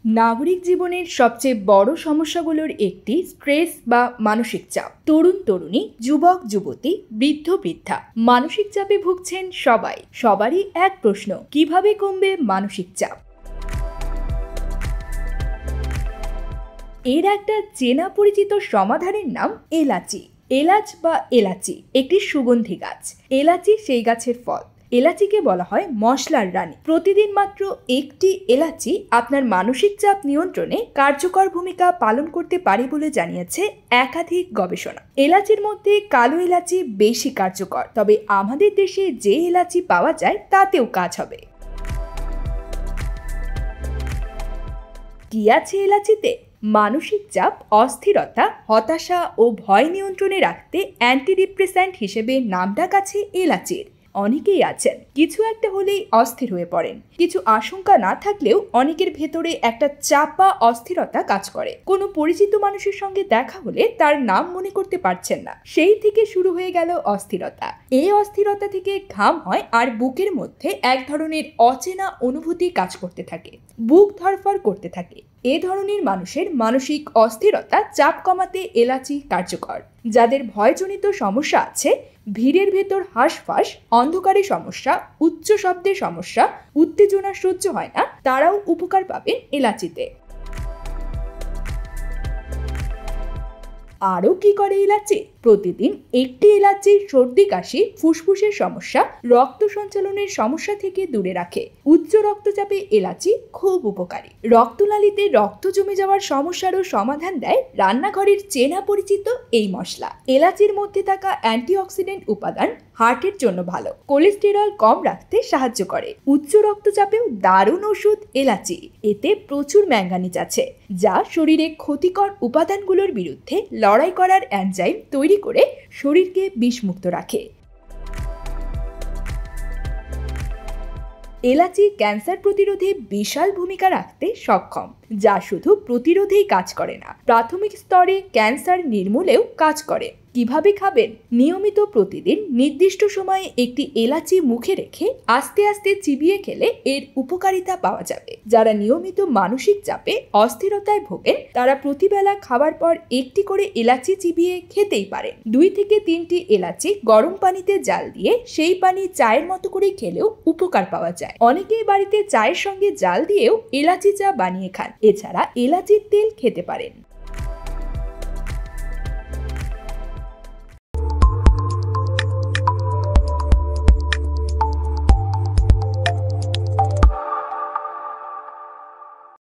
নাগরিক জীবনের সবচেয়ে বড় সমস্যাগুলোর একটি স্ট্রেস বা মানসিক চাপ। তরুণ তরুণী, যুবক যুবতী, বৃদ্ধ বৃদ্ধা মানসিক চাপে ভুগছেন সবারই এক প্রশ্ন, কিভাবে কমবে মানসিক চাপ? এর একটা চেনা পরিচিত সমাধানের নাম এলাচি। এলাচ বা এলাচি একটি সুগন্ধি গাছ। এলাচি সেই গাছের ফল। এলাচিকে বলা হয় মশলার রানী। প্রতিদিন মাত্র একটি এলাচি আপনার মানসিক চাপ নিয়ন্ত্রণে কার্যকর ভূমিকা পালন করতে পারে বলে জানিয়েছে একাধিক গবেষণা। এলাচির মধ্যে কালো এলাচি বেশি কার্যকর, তবে আমাদের দেশে যে এলাচি পাওয়া যায় তাতেও কাজ হবে। কি আছে এলাচিতে? মানসিক চাপ, অস্থিরতা, হতাশা ও ভয় নিয়ন্ত্রণে রাখতে অ্যান্টিডিপ্রেসেন্ট হিসেবে নামডাক আছে এলাচির। অনেকেই আছেন কিছু একটা হলেই অস্থির হয়ে পড়েন। কিছু আশঙ্কা না থাকলেও অনেকের ভেতরে একটা চাপা অস্থিরতা কাজ করে। কোনো পরিচিত মানুষের সঙ্গে দেখা হলে তার নাম মনে করতে পারছেন না, সেই থেকে শুরু হয়ে গেল অস্থিরতা। এই অস্থিরতা থেকে ঘাম হয় আর বুকের মধ্যে এক ধরনের অচেনা অনুভূতি কাজ করতে থাকে, বুক ধড়ফড় করতে থাকে। এ ধরনের মানুষের মানসিক অস্থিরতা চাপ কমাতে এলাচি কার্যকর। যাদের ভয়জনিত সমস্যা আছে, ভিড়ের ভেতর হাঁসফাঁস, অন্ধকারে সমস্যা, উচ্চ শব্দের সমস্যা, উত্তেজনা সহ্য হয় না, তারাও উপকার পাবেন এলাচিতে। আরও কি করে এলাচি? প্রতিদিন একটি এলাচি সর্দি কাশি, ফুসফুসের সমস্যা, রক্ত সঞ্চালনের সমস্যা থেকে দূরে রাখে। উচ্চ রক্তচাপে এলাচি খুব উপকারী। রক্তনালীতে রক্ত জমে যাওয়ার সমস্যারও সমাধান দেয় রান্নাঘরের চেনা পরিচিত এই মশলা। এলাচির মধ্যে থাকা অ্যান্টিঅক্সিডেন্ট উপাদান হার্টের জন্য ভালো, কোলেস্টেরল কম রাখতে সাহায্য করে। উচ্চ রক্তচাপেও দারুণ ওষুধ এলাচি। এতে প্রচুর ম্যাঙ্গানিজ আছে, যা শরীরে ক্ষতিকর উপাদানগুলোর বিরুদ্ধে লড়াই করার এনজাইম তৈরি করে শরীরকে বিষমুক্ত রাখে। এলাচি ক্যান্সার প্রতিরোধে বিশাল ভূমিকা রাখতে সক্ষম, যা শুধু প্রতিরোধেই কাজ করে না, প্রাথমিক স্তরে ক্যান্সার নির্মূলেও কাজ করে। কিভাবে খাবেন? নিয়মিত প্রতিদিন নির্দিষ্ট সময়ে একটি এলাচি মুখে রেখে আস্তে আস্তে চিবিয়ে খেলে এর উপকারিতা পাওয়া যাবে। যারা নিয়মিত মানসিক চাপে, অস্থিরতায় ভোগেন, তারা প্রতিবেলা খাবার পর একটি করে এলাচি চিবিয়ে খেতেই পারেন। 2 থেকে 3টি এলাচি গরম পানিতে জাল দিয়ে সেই পানি চায়ের মতো করে খেলেও উপকার পাওয়া যায়। অনেকেই বাড়িতে চায়ের সঙ্গে জাল দিয়েও এলাচি চা বানিয়ে খান। এছাড়া এলাচির তেল খেতে পারেন।